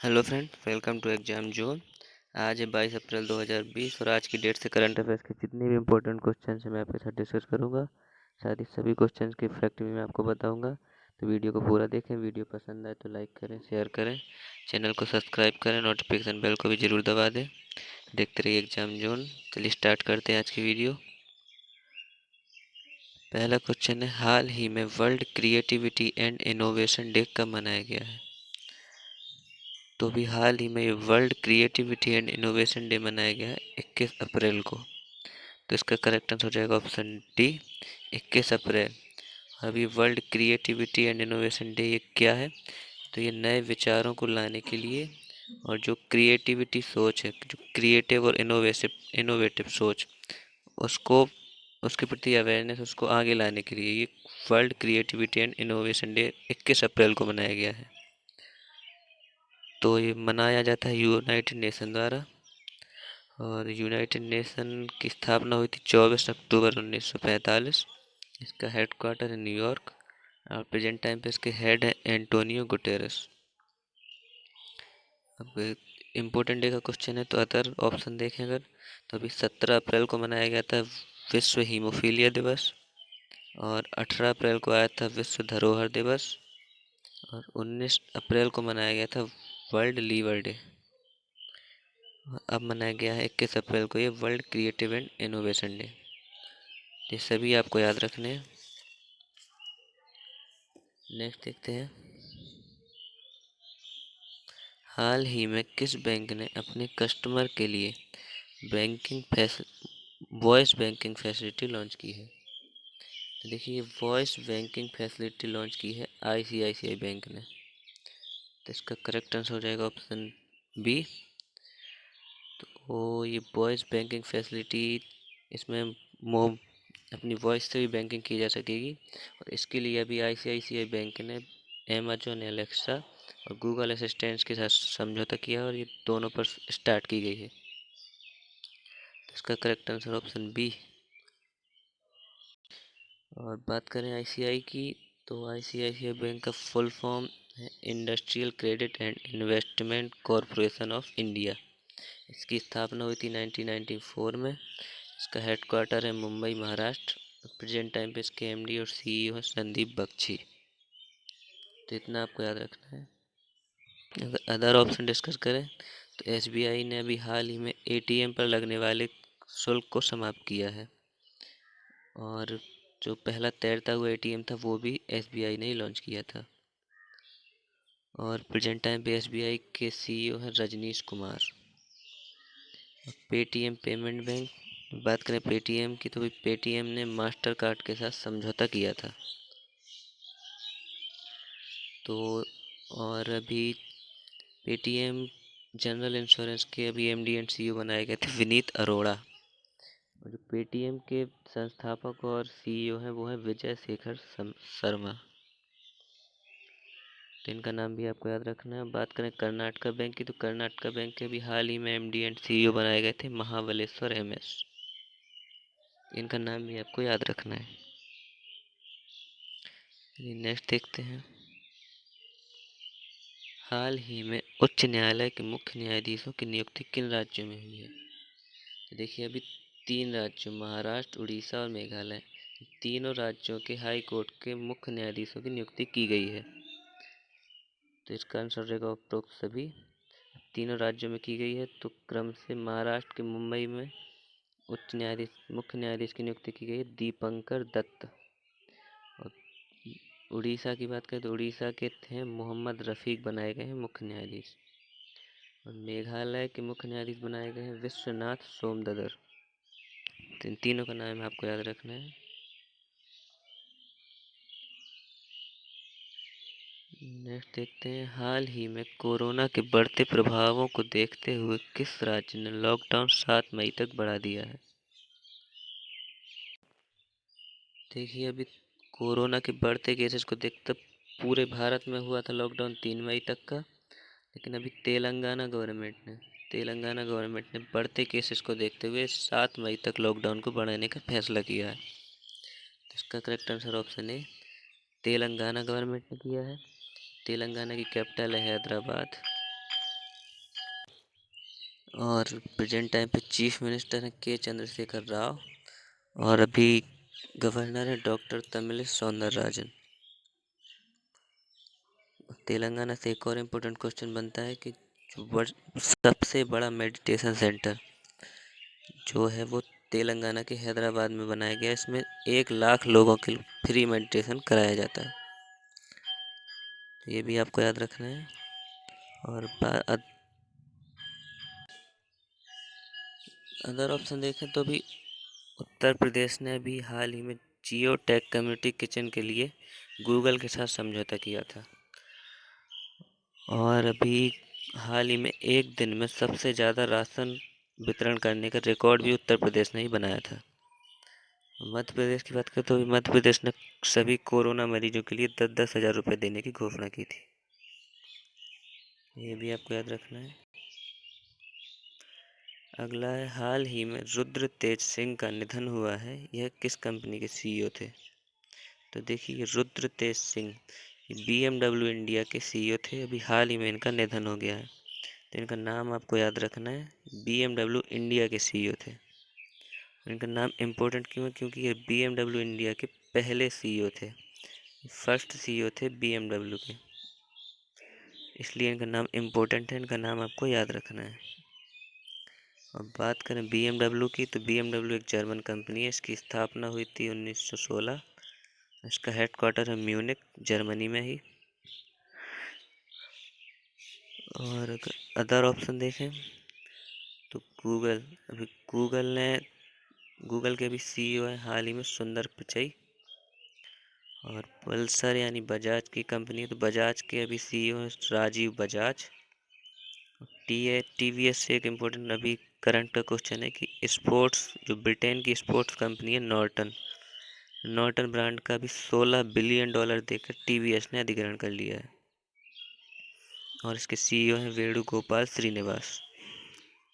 Hello friend, welcome to exam zone. आज है 22 अप्रैल 2020 और आज की डेट से करंट अफेयर्स के जितने भी इंपॉर्टेंट क्वेश्चन हैं मैं आपके साथ डिस्कस करूंगा। साथ ही सभी क्वेश्चन के फैक्ट भी मैं आपको बताऊंगा। तो वीडियो को पूरा देखें। वीडियो पसंद आए तो लाइक करें, शेयर करें, चैनल को सब्सक्राइब करें, नोटिफिकेशन बेल को भी ज़रूर दबा दें। देखते रहिए एग्जाम जोन। चलिए स्टार्ट करते हैं आज की वीडियो। पहला क्वेश्चन है, हाल ही में world creativity and innovation day कब मनाया गया है? तो अभी हाल ही में world creativity and innovation day मनाया गया है 21 अप्रैल को। तो इसका करेक्ट आंसर हो जाएगा ऑप्शन डी, 21 अप्रैल। अभी world creativity and innovation day ये क्या है? तो ये नए विचारों को लाने के लिए और जो क्रिएटिविटी सोच है, जो क्रिएटिव और इनोवेटिव सोच, उसको उसके प्रति अवेयरनेस, उसको आगे लाने के लिए ये world creativity and innovation day 21 अप्रैल को मनाया गया है। तो ये मनाया जाता है यूनाइटेड नेशन द्वारा और यूनाइटेड नेशन की स्थापना हुई थी 24 अक्टूबर 1945। इसका हेडक्वार्टर है न्यूयॉर्क और प्रेजेंट टाइम पे इसके हेड है एंटोनियो गुटेरेस। अब इम्पोर्टेंट डे का क्वेश्चन है तो अदर ऑप्शन देखें अगर, तो अभी 17 अप्रैल को मनाया गया था विश्व हीमोफीलिया दिवस और 18 अप्रैल को आया था विश्व धरोहर दिवस और 19 अप्रैल को मनाया गया था वर्ल्ड लीवर डे। अब मनाया गया है 21 अप्रैल को ये world creative and innovation day. ये सभी आपको याद रखने हैं। नेक्स्ट देखते हैं, हाल ही में किस बैंक ने अपने कस्टमर के लिए वॉइस बैंकिंग फैसिलिटी लॉन्च की है? तो देखिए, वॉइस बैंकिंग फैसिलिटी लॉन्च की है आईसीआईसीआई बैंक ने। तो इसका करेक्ट आंसर हो जाएगा ऑप्शन बी। तो ये वॉइस बैंकिंग फैसिलिटी, इसमें मो अपनी वॉइस से भी बैंकिंग की जा सकेगी और इसके लिए अभी आईसीआईसीआई बैंक ने अमेजोन एलेक्सा और गूगल असिस्टेंट्स के साथ समझौता किया और ये दोनों पर स्टार्ट की गई है। तो इसका करेक्ट आंसर ऑप्शन बी। और बात करें आईसीआई की, तो आईसीआईसीआई बैंक का फुल फॉर्म है industrial credit and investment corporation of India. इसकी स्थापना हुई थी 1994 में। इसका हेडक्वार्टर है मुंबई, महाराष्ट्र। प्रेजेंट टाइम पे इसके एमडी और सीईओ हैं संदीप बख्शी। तो इतना आपको याद रखना है। अगर अदर ऑप्शन डिस्कस करें तो एसबीआई ने अभी हाल ही में एटीएम पर लगने वाले शुल्क को समाप्त किया है और जो पहला तैरता हुआ एटीएम था वो भी एसबीआई ने ही लॉन्च किया था। और प्रेजेंट टाइम पे एसबीआई के सीईओ हैं Rajnish Kumar. Paytm payment bank, बात करें पेटीएम की, तो भी पेटीएम ने मास्टर कार्ड के साथ समझौता किया था। तो और अभी पेटीएम जनरल इंश्योरेंस के अभी एमडी एंड सीईओ बनाए गए थे विनीत अरोड़ा। और जो पेटीएम के संस्थापक और सीईओ हैं वो हैं विजय शेखर शर्मा। तो इनका नाम भी आपको याद रखना है। बात करें कर्नाटका बैंक की, तो कर्नाटका बैंक के भी हाल ही में एमडी एंड सीईओ बनाए गए थे महाबलेश्वर एमएस। इनका नाम भी आपको याद रखना है। नेक्स्ट देखते हैं, हाल ही में उच्च न्यायालय के मुख्य न्यायाधीशों की नियुक्ति किन राज्यों में हुई है? तो देखिए, अभी 3 राज्यों महाराष्ट्र, उड़ीसा और मेघालय, तीनों राज्यों के हाई कोर्ट के मुख्य न्यायाधीशों की नियुक्ति की गई है। तो इसका आंसर हो जाएगा उपरोक्त सभी। तीनों राज्यों में की गई है तो क्रम से महाराष्ट्र के मुंबई में उच्च न्यायाधीश मुख्य न्यायाधीश की नियुक्ति की गई है दीपंकर दत्त। और उड़ीसा की बात करें तो उड़ीसा के थे मोहम्मद रफ़ीक बनाए गए हैं मुख्य न्यायाधीश। और मेघालय के मुख्य न्यायाधीश बनाए गए हैं विश्वनाथ सोमददर। तो इन तीनों का नाम आपको याद रखना है। नेक्स्ट देखते हैं, हाल ही में कोरोना के बढ़ते प्रभावों को देखते हुए किस राज्य ने लॉकडाउन 7 मई तक बढ़ा दिया है? देखिए, अभी कोरोना के बढ़ते केसेस को देखते पूरे भारत में हुआ था लॉकडाउन 3 मई तक का। लेकिन अभी तेलंगाना गवर्नमेंट ने बढ़ते केसेस को देखते हुए 7 मई तक लॉकडाउन को बढ़ाने का फैसला किया है। तो इसका correct answer option A, Telangana government ने किया है। तेलंगाना की कैपिटल है हैदराबाद। और प्रेजेंट टाइम पे चीफ मिनिस्टर हैं के चंद्रशेखर राव, और अभी गवर्नर है डॉक्टर तमिलिसाई सौंदरराजन। तेलंगाना से एक और इम्पोर्टेंट क्वेश्चन बनता है कि सबसे बड़ा मेडिटेशन सेंटर जो है वो तेलंगाना के हैदराबाद में बनाया गया है। इसमें 1 लाख लोगों के लिए फ्री मेडिटेशन कराया जाता है, तो ये भी आपको याद रखना है। और अदर ऑप्शन देखें तो भी उत्तर प्रदेश ने अभी हाल ही में जियो टेक कम्युनिटी किचन के लिए गूगल के साथ समझौता किया था। और अभी हाल ही में एक दिन में सबसे ज़्यादा राशन वितरण करने का रिकॉर्ड भी उत्तर प्रदेश ने ही बनाया था। मध्य प्रदेश की बात करें तो मध्य प्रदेश ने सभी कोरोना मरीजों के लिए 10-10 हज़ार रुपये देने की घोषणा की थी, ये भी आपको याद रखना है। अगला है, हाल ही में रुद्र तेज सिंह का निधन हुआ है, यह किस कंपनी के सीईओ थे? तो देखिए, रुद्र तेज सिंह BMW इंडिया के सीईओ थे, अभी हाल ही में इनका निधन हो गया है, तो इनका नाम आपको याद रखना है। BMW इंडिया के सीईओ थे। इनका नाम इम्पोर्टेंट क्यों है? क्योंकि ये BMW इंडिया के पहले सीईओ थे, फर्स्ट सीईओ थे BMW के, इसलिए इनका नाम इम्पोर्टेंट है, इनका नाम आपको याद रखना है। और बात करें BMW की, तो BMW एक जर्मन कंपनी है, इसकी स्थापना हुई थी 1916। इसका हेडक्वार्टर है म्यूनिक, जर्मनी में ही। और अगर अदर ऑप्शन देखें तो गूगल के भी सीईओ हैं हाल ही में सुंदर पिचई। और पल्सर यानी बजाज की कंपनी है, तो बजाज के अभी सीईओ हैं राजीव बजाज। TVS से एक इम्पोर्टेंट अभी करंट का क्वेश्चन है कि स्पोर्ट्स जो ब्रिटेन की स्पोर्ट्स कंपनी है नॉर्टन ब्रांड का भी $16 बिलियन देकर TVS ने अधिग्रहण कर लिया है, और इसके सीईओ हैं वेणुगोपाल श्रीनिवास।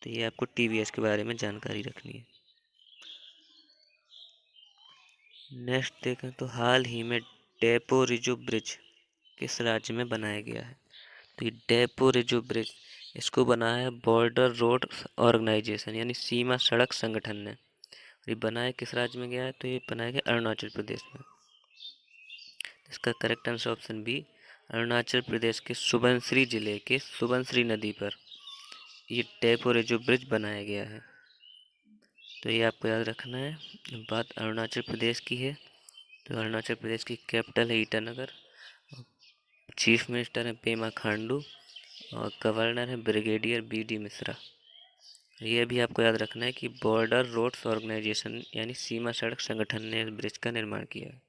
तो ये आपको TVS के बारे में जानकारी रखनी है। नेक्स्ट देखें तो हाल ही में डेपो रिजू ब्रिज किस राज्य में बनाया गया है? तो ये डेपो रिजू ब्रिज इसको बनाया है बॉर्डर रोड ऑर्गेनाइजेशन यानी सीमा सड़क संगठन ने। ये बनाया किस राज्य में गया है? तो ये बनाया गया अरुणाचल प्रदेश में। इसका correct answer option B, Arunachal Pradesh के सुबनसिरी जिले के सुबनसिरी नदी पर ये डेपो रिजू ब्रिज बनाया गया है, तो ये आपको याद रखना है। बात अरुणाचल प्रदेश की है, तो अरुणाचल प्रदेश की कैपिटल है ईटानगर, चीफ मिनिस्टर है पेमा खांडू, और गवर्नर है ब्रिगेडियर BD मिश्रा। ये भी आपको याद रखना है कि बॉर्डर रोड्स ऑर्गेनाइजेशन यानी सीमा सड़क संगठन ने इस ब्रिज का निर्माण किया है।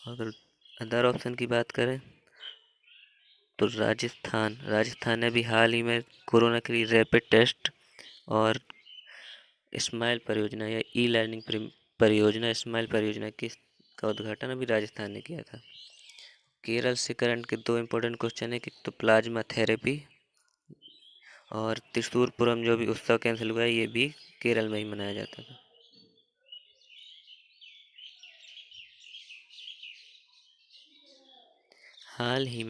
अगर अदर ऑप्शन की बात करें तो राजस्थान ने भी हाल ही में कोरोना के लिए रैपिड टेस्ट और स्माइल परियोजना या E-लर्निंग परियोजना स्माइल परियोजना की का उद्घाटन अभी राजस्थान ने किया था। केरल से करंट के 2 इम्पोर्टेंट क्वेश्चन है कि तो प्लाज्मा थेरेपी और त्रिशूरपुरम जो भी उत्सव कैंसिल हुआ है ये भी केरल में ही मनाया जाता था। हाल ही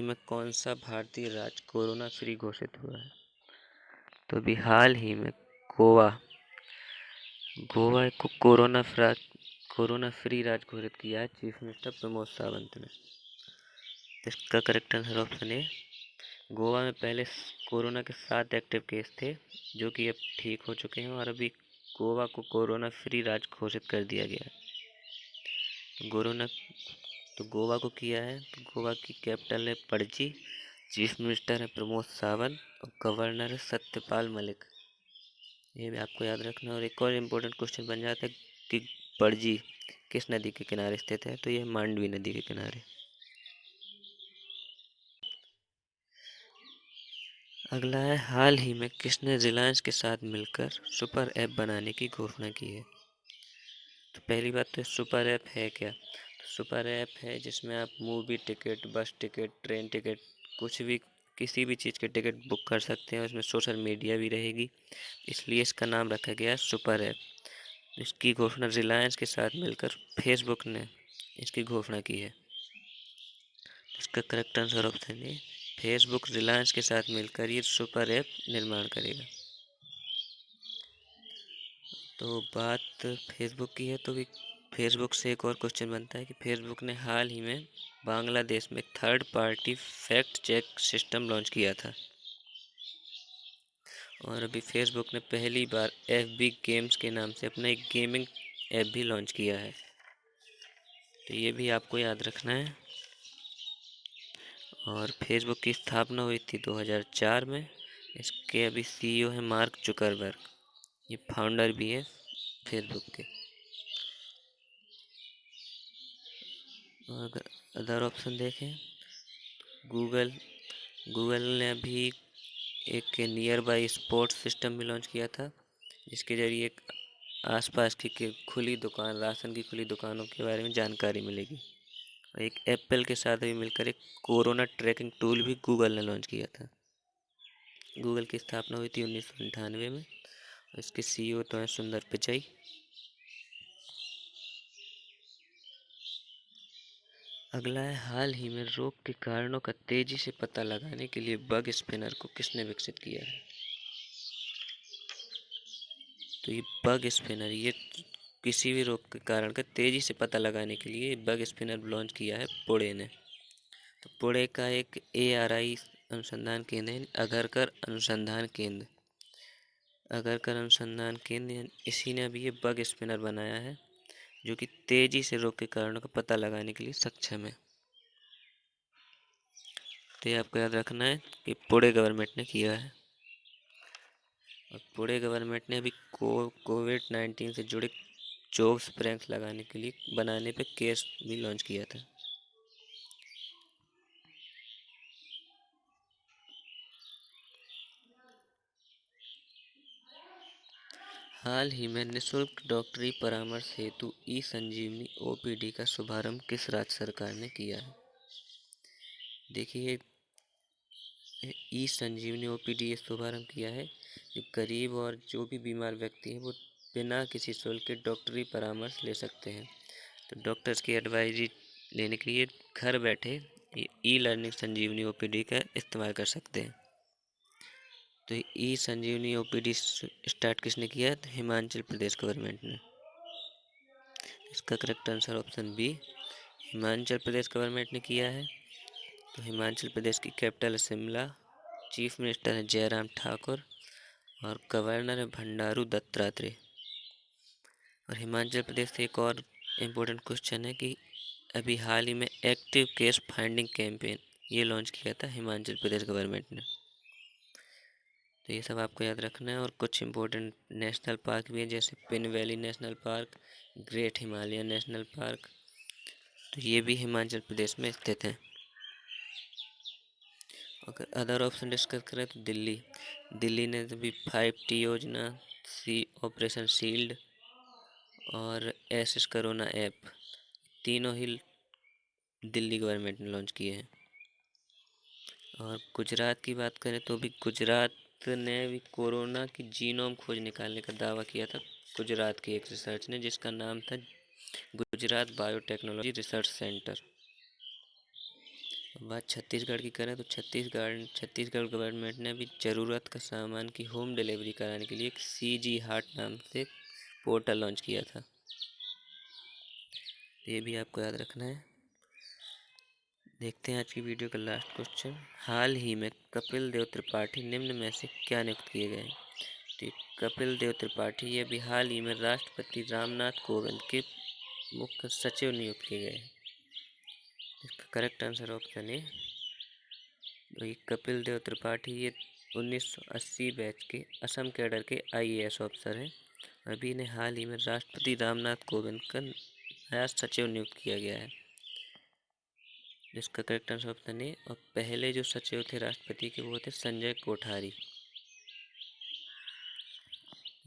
में कौन सा भारतीय राज्य कोरोना फ्री घोषित हुआ है? तो अभी हाल ही में गोवा को कोरोना फ्री राज्य घोषित किया है चीफ मिनिस्टर प्रमोद सावंत ने। इसका correct answer option A, Goa में पहले कोरोना के 7 एक्टिव केस थे जो कि अब ठीक हो चुके हैं, और अभी गोवा को कोरोना फ्री राज्य घोषित कर दिया गया है। गोवा को किया है, तो गोवा की कैपिटल है पणजी, चीफ मिनिस्टर है प्रमोद सावंत, और गवर्नर है सत्यपाल मलिक। ये भी आपको याद रखना। और एक और इम्पोर्टेंट क्वेश्चन बन जाता है कि पणजी किस नदी के किनारे स्थित है? तो यह मांडवी नदी के किनारे। अगला है, हाल ही में किसने रिलायंस के साथ मिलकर सुपर ऐप बनाने की घोषणा की है? तो पहली बात तो सुपर ऐप है क्या? तो सुपर ऐप है जिसमें आप मूवी टिकट, बस टिकट, ट्रेन टिकट, कुछ भी किसी भी चीज़ के टिकट बुक कर सकते हैं। उसमें सोशल मीडिया भी रहेगी, इसलिए इसका नाम रखा गया सुपर ऐप। इसकी घोषणा रिलायंस के साथ मिलकर फेसबुक ने इसकी घोषणा की है। इसका करेक्ट आंसर ऑप्शन है फेसबुक रिलायंस के साथ मिलकर ये सुपर ऐप निर्माण करेगा। तो बात फेसबुक की है, तो भी फेसबुक से एक और क्वेश्चन बनता है कि फेसबुक ने हाल ही में बांग्लादेश में third party fact check system launch किया था। और अभी फेसबुक ने पहली बार FB गेम्स के नाम से अपना एक गेमिंग ऐप भी लॉन्च किया है। तो ये भी आपको याद रखना है। और फेसबुक की स्थापना हुई थी 2004 में। इसके अभी CEO है मार्क जुकरबर्ग, ये फाउंडर भी है फेसबुक के। और अगर अदर ऑप्शन देखें, गूगल गूगल ने अभी एक नियर बाई स्पोर्ट्स सिस्टम भी लॉन्च किया था, जिसके जरिए आसपास की खुली दुकान, राशन की खुली दुकानों के बारे में जानकारी मिलेगी। और एक एप्पल के साथ भी मिलकर एक कोरोना ट्रैकिंग टूल भी गूगल ने लॉन्च किया था। गूगल की स्थापना हुई थी 1998 में। इसके CEO तो हैं सुंदर पिचाई। अगला है, हाल ही में रोग के कारणों का तेजी से पता लगाने के लिए बग स्पिनर को किसने विकसित किया है। तो ये बग स्पिनर, ये किसी भी रोग के कारण का तेजी से पता लगाने के लिए बग स्पिनर लॉन्च किया है पुणे ने। तो पुणे का एक ARI अनुसंधान केंद्र है, अगरकर अनुसंधान केंद्र, इसी ने अभी ये बग स्पिनर बनाया है, जो कि तेजी से रोग के कारणों का पता लगाने के लिए सक्षम है। तो ये आपको याद रखना है कि पुणे गवर्नमेंट ने किया है। और पुणे गवर्नमेंट ने अभी कोविड-19 से जुड़े जोक्स प्रैंक्स लगाने के लिए बनाने पे केस भी लॉन्च किया था। हाल ही में निःशुल्क डॉक्टरी परामर्श हेतु ई-संजीवनी OPD का शुभारंभ किस राज्य सरकार ने किया है। देखिए, ई-संजीवनी OPD ये शुभारंभ किया है, जो गरीब और जो भी बीमार व्यक्ति है वो बिना किसी शुल्क के डॉक्टरी परामर्श ले सकते हैं। तो डॉक्टर्स की एडवाइजरी लेने के लिए घर बैठे ई-लर्निंग संजीवनी OPD का इस्तेमाल कर सकते हैं। तो ई-संजीवनी OPD स्टार्ट किसने किया है, तो हिमाचल प्रदेश गवर्नमेंट ने। इसका correct answer option B, Himachal Pradesh government ने किया है। तो हिमाचल प्रदेश की कैपिटल है शिमला, चीफ मिनिस्टर है जयराम ठाकुर और गवर्नर है भंडारू दत्तात्रेय। और हिमाचल प्रदेश से एक और इम्पोर्टेंट क्वेश्चन है कि अभी हाल ही में एक्टिव केस फाइंडिंग कैंपेन ये लॉन्च किया था हिमाचल प्रदेश गवर्नमेंट ने। तो ये सब आपको याद रखना है। और कुछ इम्पोर्टेंट नेशनल पार्क भी हैं, जैसे pin valley national park, great Himalayan national park, तो ये भी हिमाचल प्रदेश में स्थित हैं। अगर अदर ऑप्शन डिस्कस करें तो दिल्ली ने भी 5T योजना, ऑपरेशन शील्ड और एसिस कोरोना ऐप, तीनों ही दिल्ली गवर्नमेंट ने लॉन्च किए हैं। और गुजरात की बात करें तो भी गुजरात ने भी कोरोना की जीनोम खोज निकालने का दावा किया था, गुजरात की एक रिसर्च ने, जिसका नाम था गुजरात बायोटेक्नोलॉजी रिसर्च सेंटर। बात छत्तीसगढ़ की करें तो छत्तीसगढ़ गवर्नमेंट ने भी ज़रूरत का सामान की होम डिलीवरी कराने के लिए एक CG हाट नाम से पोर्टल लॉन्च किया था। ये भी आपको याद रखना है। देखते हैं आज की वीडियो का लास्ट क्वेश्चन। हाल ही में कपिल देव त्रिपाठी निम्न में से क्या नियुक्त किए गए। तो कपिल देव त्रिपाठी ये भी हाल ही में राष्ट्रपति रामनाथ कोविंद के मुख्य सचिव नियुक्त किए गए हैं। इसका करेक्ट आंसर ऑप्शन है। वही कपिल देव त्रिपाठी ये 1980 बैच के असम कैडर के IAS ऑफिसर हैं। अभी इन्हें हाल ही में राष्ट्रपति रामनाथ कोविंद का नया सचिव नियुक्त किया गया है, जिसका करेक्ट आंसर ऑप्शन है। और पहले जो सचिव थे राष्ट्रपति के वो थे संजय कोठारी,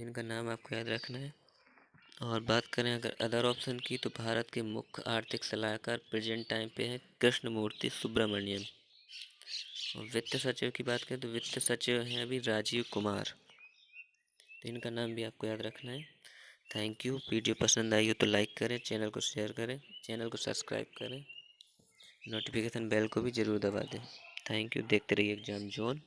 इनका नाम आपको याद रखना है। और बात करें अगर अदर ऑप्शन की, तो भारत के मुख्य आर्थिक सलाहकार प्रेजेंट टाइम पे हैं कृष्णमूर्ति सुब्रमण्यम। और वित्त सचिव की बात करें तो वित्त सचिव हैं अभी राजीव कुमार, तो इनका नाम भी आपको याद रखना है। Thank you. वीडियो पसंद आई हो तो लाइक करें, चैनल को शेयर करें, चैनल को सब्सक्राइब करें, नोटिफिकेशन बेल को भी ज़रूर दबा दें। Thank you. देखते रहिए एग्जाम जोन।